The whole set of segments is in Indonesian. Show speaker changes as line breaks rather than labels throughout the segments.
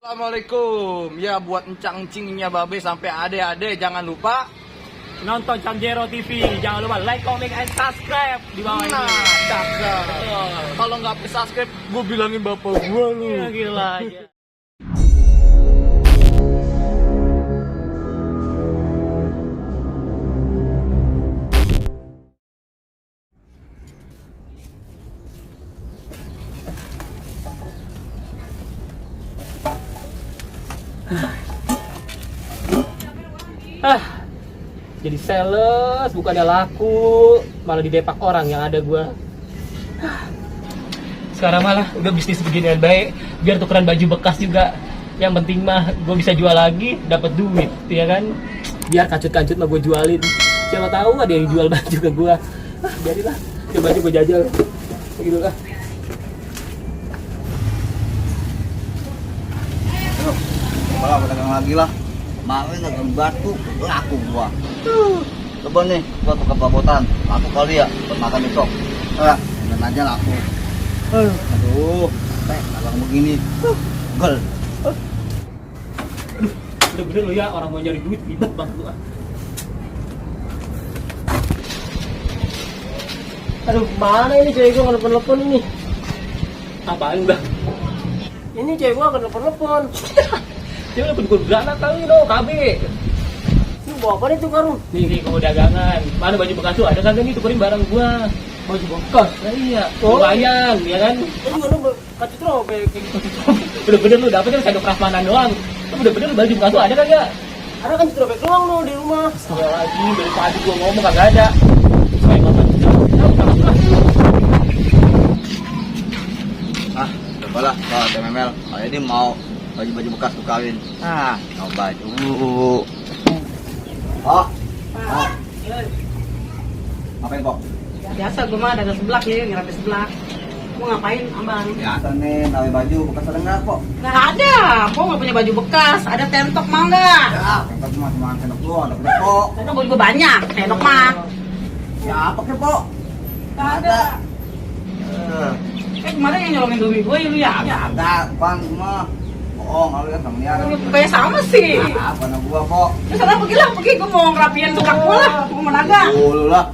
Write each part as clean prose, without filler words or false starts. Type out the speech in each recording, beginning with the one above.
Assalamualaikum. Ya buat encang-encingnya babe sampai ade-ade jangan lupa
Nonton Canjero TV, jangan lupa like, comment, and subscribe di bawah
nah,
ini.
cakep. Kalau nggak subscribe, gue bilangin bapak gue lu.
Gila aja. Jadi sales, bukannya laku, malah didepak orang yang ada gua. Sekarang malah udah bisnis beginian baik, biar tukeran baju bekas juga. Yang penting mah gue bisa jual lagi, dapat duit, ya kan? Biar kancut-kancut mah gue jualin. Siapa tahu ada yang jual baju ke gua. Jadilah, coba aja gue jajal. Begitu lah.
Malah pedagang lagi lah. Kemarin dagang batu, laku gua. Coba nih, gua tukar perabotan. Laku kali ya, buat makan besok. Dan aja laku. Aduh, dagang begini. Gel.
Bener-bener lu ya, orang mau nyari duit, ribet banget lu. Aduh, mana ini cewek gua ngelepon-lepon ini? Apaan bang? Ini cewek gua ngelepon-lepon. Cewek udah pukul beranak kali lo, KB. Ini bawa apa nih tuh karung? Nih, kamu dagangan. Mana baju bekas tuh? Ada kagak nih tukerin barang gua? Baju bekas? Nah iya, lumayan, ya kan? Lu kacau trobek. Bener-bener lu dapet kan sendok prasmanan doang. Lu bener-bener baju bekas tuh ada kagak? Ada kan trobek doang lo di rumah. Lagi dari tadi gua ngomong kagak ada. Saya makan
Cobalah, kalau TMML. Kali ini mau baju-baju bekas tuh kawin. Coba dulu. Ngapain kok?
Biasa gue mah dagang seblak ya, ngerapi seblak. Mau ngapain abang?
Biasa nih, nawe baju bekas ada nggak kok?
Nggak ada, kok nggak punya baju bekas. Ada tentok mau nggak?
Ya, tentok cuma tentok doang, ada punya kok.
Tentok gue banyak, tentok mah.
Ya apa ke kok?
Nggak ada. Kemarin yang nyolongin duit gue lu ya?
Ya ada, bukan semua. Bohong, kalau lihat temennya.
Kayak sama sih.
Apa anak gua kok?
Terus sana pergi, gue mau ngerapiin seblak gue lah, mau menaga.
Dulu lah.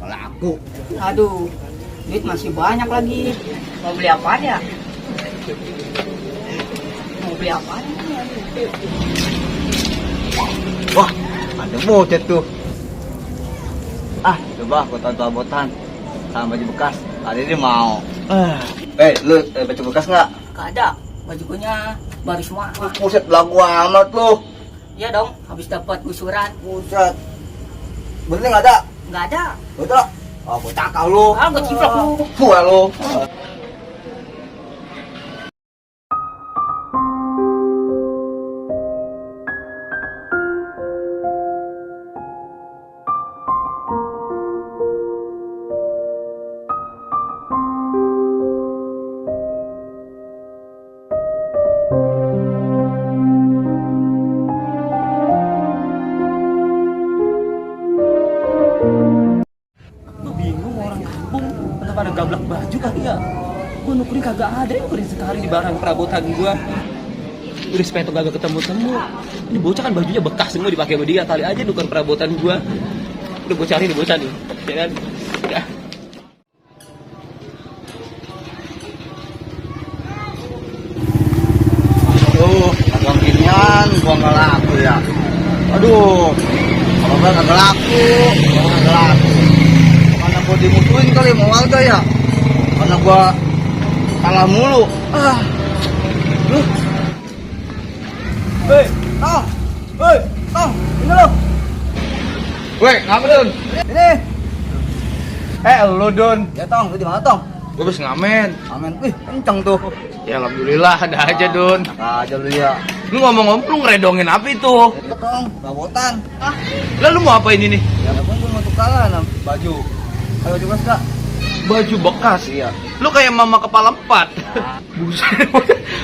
Laku.
Aduh, duit masih banyak lagi. Mau beli apa aja? Mau beli apa aja?
Wah, ada bocet tuh. Coba gua tonton-tonton sama baju bekas. Kali ini mau. Lu baju bekas nggak?
Gak ada, baju gue baru semua.
Buset, lagu amat lu.
Iya dong, habis dapat gusuran.
Buset. Bener nggak ada?
Nggak ada.
Betul. Oh, gua cakal lu.
Gue ciplok lu.
Gua lu.
Gue bingung orang kampung kenapa pada gablak baju kali ya. Gue nukerin kagak ada, nukerin sekali di barang perabotan gue. Udah sepatu kagak ketemu-temu. Ini bocah kan bajunya bekas semua dipakai sama dia. Kali aja nuker perabotan gue. Udah gue cari nih bocah nih, ya kan? Ya.
Dagang ginian gua nggak laku ya. Aduh, kalau gua nggak laku, karena gua dimusuhin kali mau warga ya, karena gua kalah mulu. Ini lo.
Weh, ngapa Don?
Ini.
Lu Don.
Ya Tong, lu di mana Tong?
Gue habis ngamen.
Amin. Wih, kenceng tuh.
Ya alhamdulillah ada aja Don.
Aja lu ya.
Lu ngomong-ngomong lu ngeredongin apa itu?
Itu Tong, perabotan.
Lah lu mau apa ini nih?
Ya pun gua mau tukaran baju. Ayo coba Kak.
Baju bekas.
Iya.
Lu kayak mama kepala 4. Buset.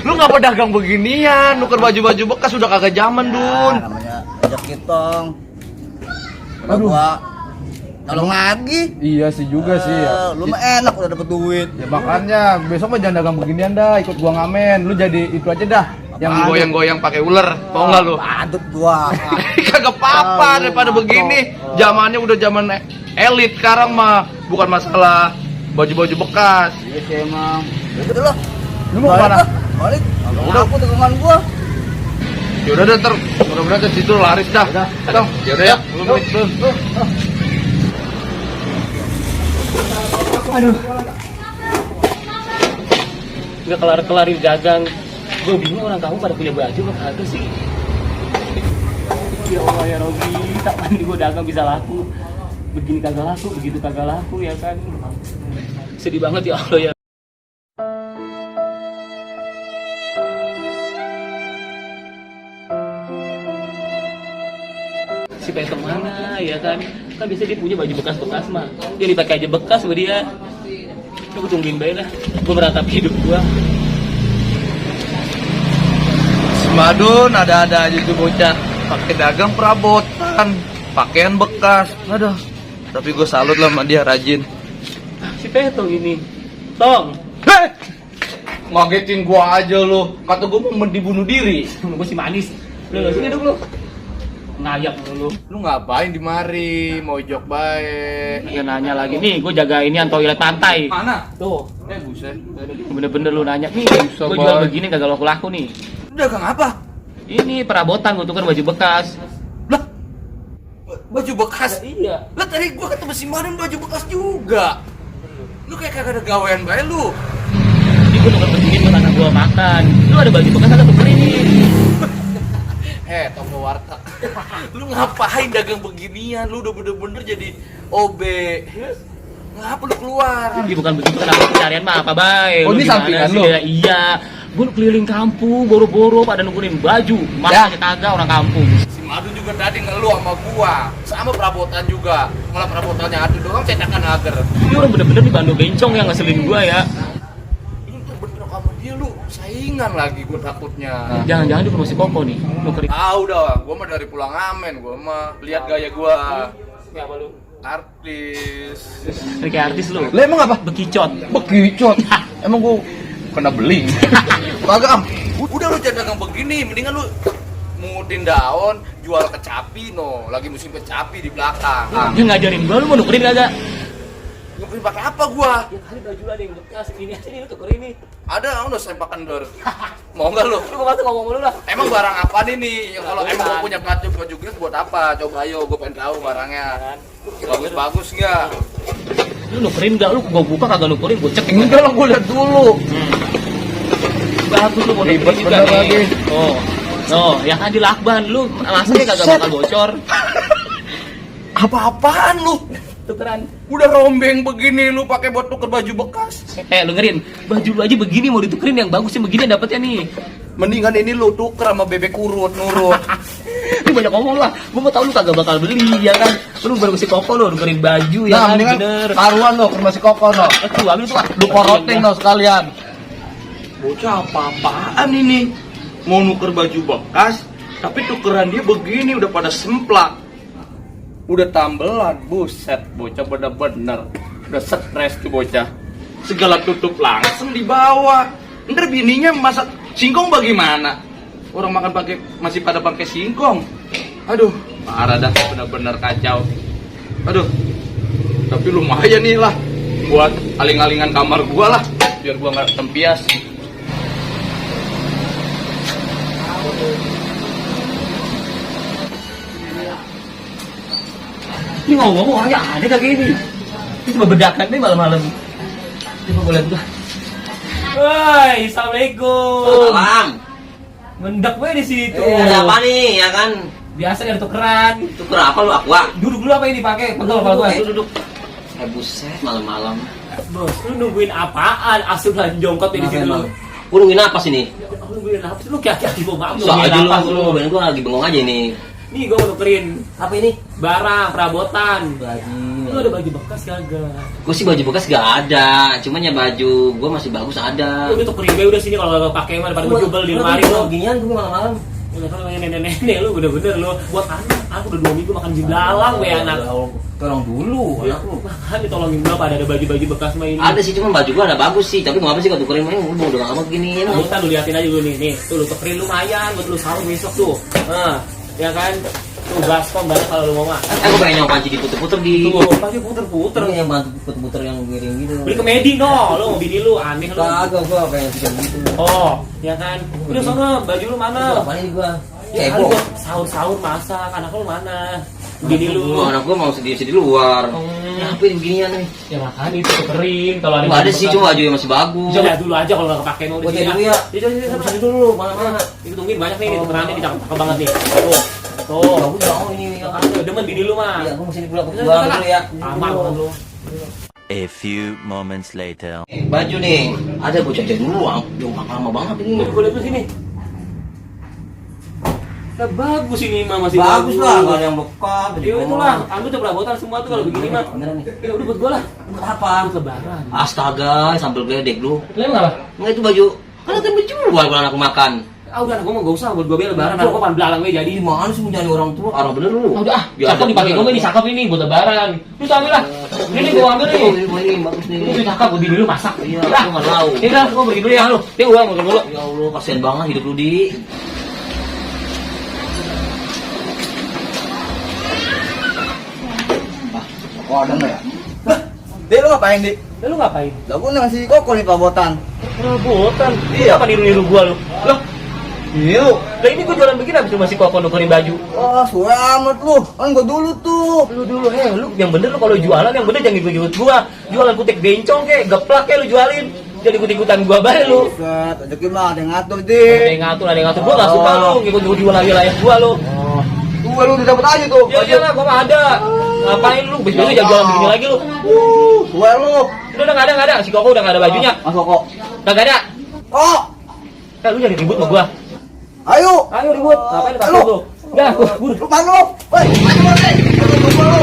Lu ngapa dagang beginian? Nuker baju-baju bekas udah kagak zaman, Dun.
Namanya rezeki Tong. Kalau
Aduh.
gua nolong lagi.
Iya sih juga sih ya.
Lu mah enak udah dapet duit.
Ya makanya besok mah jangan dagang beginian dah, ikut gua ngamen. Lu jadi itu aja dah.
Yang goyang-goyang pakai ular, mau nggak lu?
Badut gua.
Kagak apa-apa daripada begini. Zamannya udah zaman elit sekarang mah, bukan masalah baju-baju bekas.
Iya sih emang. Udah lah.
Lu mau kemana?
Balik. Udah aku dagangan gua.
Ya udah deh, mudah-mudahan ke situ laris dah. Dong, ya udah ya.
Aduh. Nggak kelar-kelar dagang. Gue bingung orang kamu pada punya baju apa kagak sih? Ya Allah ya Robi, kapan nih gue dagang bisa laku? Begini kagak laku, begitu kagak laku ya kan? Sedih banget ya Allah ya. Si Petong mana ya kan? Kan biasanya dia punya baju bekas-bekas mah. Dia dipakai aja bekas sama dia. Gue tungguin baik lah. Gue meratapi hidup gue.
Si Madun ada-ada aja tuh bocah. Pakai dagang perabotan, pakaian bekas. Aduh. Tapi gue salut lah sama dia, rajin.
Si Petong ini. Tong.
Hei! Ngagetin gua aja lu. Kata gua mau dibunuh diri.
Gue si manis. Lu sini dulu. Ngayak lu.
Lu ngapain di mari? Mau jok baik.
Dia nanya lagi nih, gue jaga ini toilet pantai.
Mana?
Tuh,
Buset.
bener-bener lu nanya nih,
Bisa,
gue jual
Boy.
begini kagak laku-laku nih.
Lu dagang apa?
Ini perabotan, gue tukar baju bekas.
Lah. Baju bekas.
Iya.
Lah tadi gua ketemu si Madun baju bekas juga. Lu kayak kagak ada gawean baik lu.
Ini gue tukar begini buat anak gue makan. Lu ada baju bekas atau tuker ini?
Toko warteg. Lu ngapain dagang beginian? Lu udah bener-bener jadi OB. Ngapa lu keluar?
Ini bukan begitu, kenapa pencarian mah apa baik?
Oh, ini sampingan lu?
Iya. Gue keliling kampung, boro-boro pada nukerin baju. Masa aja kagak orang kampung.
Si Madu juga tadi ngeluh sama gua. Sama perabotan juga. Malah perabotannya ada doang cetakan agar.
Ini orang bener-bener nih bando bencong yang ngeselin gue ya.
Lu bener sama dia lu. Saingan lagi gua takutnya.
Jangan-jangan dia promosi koko nih, nukerin.
Tahu dah, gua mah dari pulang ngamen, gua mah lihat gaya gua.
Ya apa lu?
Artis.
Ini kayak artis lu.
Lah emang apa?
Bekicot.
Bekicot. Emang gua kena beling.
Kagak am. Udah lu jangan dagang begini, mendingan lu mungutin daun, jual kecapi no. Lagi musim kecapi di belakang.
Dia ngajarin gua, lu mau nukerin kagak?
Nukerin pakai apa gua?
Ya kali baju ada yang bekas, ini aja nih lu tuker ini.
Ada, udah sempakan dor. Mau nggak lu?
Lu mau ngomong dulu lah.
Emang barang apa nih nih? Kalau
Nah,
emang
bukan.
gua punya baju green buat apa? Coba ayo, gua pengen tahu barangnya. Bagus-bagus nggak?
Lu nukerin enggak? Lu gua buka kagak nukerin, gua cek.
Enggak lah, gua lihat dulu.
Bagus lu mau
Ribet
nukerin juga
bener
nih.
lagi.
Oh, ya kan di lakban lu alasannya kagak bakal bocor.
Apa-apaan lu?
Tukeran.
Udah rombeng begini lu pakai buat tuker baju bekas.
Lu ngerin, baju lu aja begini mau ditukerin yang bagus yang begini dapetnya nih.
Mendingan ini lu tuker sama bebek urut nurut.
Lu banyak ngomong lah, gua mau tahu lu kagak bakal beli ya kan. Lu baru si koko lu nukerin baju ya
Nah,
kan
mendingan
bener.
taruhan lo ke rumah si Koko lo.
Tuh, ambil tuh.
Lu korotin lo sekalian.
Bocah apa-apaan ini? Mau nuker baju bekas, tapi tukeran dia begini udah pada semplak. Udah tambelan, buset, bocah bener-bener. Udah stres tuh bocah. Segala tutup langsung dibawa. Ntar bininya masak singkong bagaimana? Orang makan pakai masih pada pakai singkong. Aduh, parah dah, bener-bener kacau. Aduh, tapi lumayan nih lah buat aling-alingan kamar gua lah, biar gua nggak tempias.
Ini ngomong orangnya ada kagak ini? Ini cuma bedakan nih malam-malam. Coba boleh buka. Woi, assalamualaikum.
Salam.
Mendak gue di situ.
Ada apa nih ya kan?
Biasa dari tukeran.
Tuker apa lu aqua?
Duduk dulu apa ini dipakai? Pentol kepala gue.
Duduk. Buset malam-malam.
Bos, lu nungguin apaan? Asuh lah jongkot di situ lu.
Lu nungguin apa sih nih?
Lu nungguin apa sih? Lu kaki-kaki gua banget.
So aja lu, bener gua lagi bengong aja nih.
Nih gua mau tukerin
Apa ini?
barang perabotan.
Baju.
Lu ada baju bekas kagak?
Gua sih baju bekas gak ada, cuman ya baju gua masih bagus ada.
Lu tukerin gue udah sini kalau kagak pakai mah daripada gua jubel di lemari lu.
Ginian gua malam-malam.
Udah kan nenek-nenek lu bener-bener lu buat anak. Aku udah 2 minggu makan di belalang we anak.
Tolong dulu anak lu.
Makanya tolongin berapa ada baju-baju bekas mah ini.
Ada sih, cuma baju gua ada bagus sih, tapi mau apa sih kau tukerin main udah gak amat gini ya.
Bukan lu liatin aja dulu nih tuh lu tukerin lumayan buat lu sahur besok tuh. Nah, ya kan? Tuh baskom banget kalau lu mau mah.
Aku pengen yang panci diputer-puter di.
Tuh, pasti puter-puter.
Terus yang bantu puter-puter yang miring gitu.
Beli ke Medi no, lu mau bini lu aneh lu.
Kagak, gua pengen tiga gitu.
Oh, ya kan? Udah sono baju lu mana?
Apaan ini gua?
Ya,
Cebok.
sahur-sahur masak, anak lu mana? Bini lu.
Anak gua mau sedih di luar. Ngapain beginian nih?
Ya makanya itu tukerin kalau ada.
Nggak ada sih, cuma baju yang masih bagus.
Coba dulu aja kalau nggak kepake mau.
Gua cek dulu ya.
Sini dulu, mana-mana. Itu tungguin banyak nih, tukerannya di cakep banget nih. Tuh.
Bagus dong ini.
Tuh, demen bini lu mah.
Iya, gua mesti pulang dulu ya.
Aman lu.
A few moments later.
Baju nih, ada gua cek dulu. Jauh lama banget ini.
Gue lihat sini. Nah, bagus ini mah masih
Bagus lah, nggak ada yang bekas.
Ya itulah, ambil tuh perabotan semua tuh kalau begini mah.
Beneran nih.
Ya udah buat gua lah.
Buat apa?
Buat lebaran.
Astaga, sambil geledek lu.
Lem apa?
Enggak itu baju. Kan akan dijual kalau aku makan.
Ah udah, gua mah gak usah buat gua biar lebaran. Aku pan belalang we jadi.
Gimana sih mencari orang tua? Arah bener lu.
Ah, udah ah,
Ya,
cakep dipakai
bener.
gua ini cakep ini buat lebaran. Lu ambil lah. Ini gua ambil nih.
Ini bagus nih.
Ini cakep buat bini lu masak.
Iya,
Udah.
aku nggak tahu.
Ini dah, gua pergi dulu ya lu. Dia gua makan dulu.
Ya Allah, kasihan banget hidup lu di.
Kok ada nggak ya? Dek, lu ngapain, Dik?
Lah lu ngapain?
Lah gua ngasih koko nih perabotan.
Perabotan.
Iya.
Apa niru-niru gua lu? Lah,
Iya.
lah ini gua jualan begini habis lu masih koko nukerin baju.
Wah, suwe amat lu. Kan gua dulu tuh.
Lu dulu lu yang bener lu kalau jualan yang bener jangan ikut gua. Jualan kutek bencong kek, geplak kek lu jualin. Jadi ikut-ikutan gua bae lu.
Set, rezeki mah ada yang ngatur,
Ada
Dik.
yang ngatur, ada yang ngatur. Gua enggak suka lu ngikut-ikut jualan wilayah gua lu.
Tuh, lu udah dapet aja tuh.
Ya iyalah gua mah ada. Ngapain lu? Besok jangan jualan begini lagi lu.
Suwe lu.
Udah enggak ada. Si Koko udah enggak ada bajunya.
Mas Koko.
Enggak ada.
Kok?
Lu jangan ribut sama gua.
Ayo.
Ayo ribut. Ngapain lu takut lu? Udah, gua buru.
Lu mana lu? Woi, maju lu, Dik. Lu.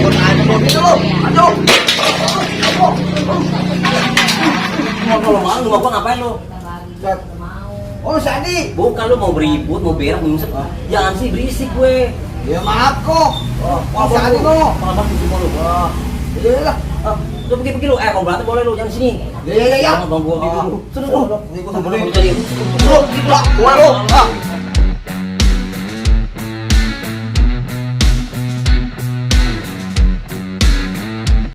Gua tanya mau gitu lu. Maju.
Kalau mau lu mau gua ngapain lu?
Set. Oh, Sadi.
Bukan lu mau beribut, mau berak, mau nyungsep. Jangan sih berisik gue.
Ya maaf kok. Oh, Sadi lu.
Malah di semua lu. Wah.
Iya lah.
Lu pergi lu. Kalau berantem boleh lu, jangan sini.
Iya.
Jangan ganggu gua gitu.
Sudah.
Ini gua sama lu tadi.
Lu, lu. Ah.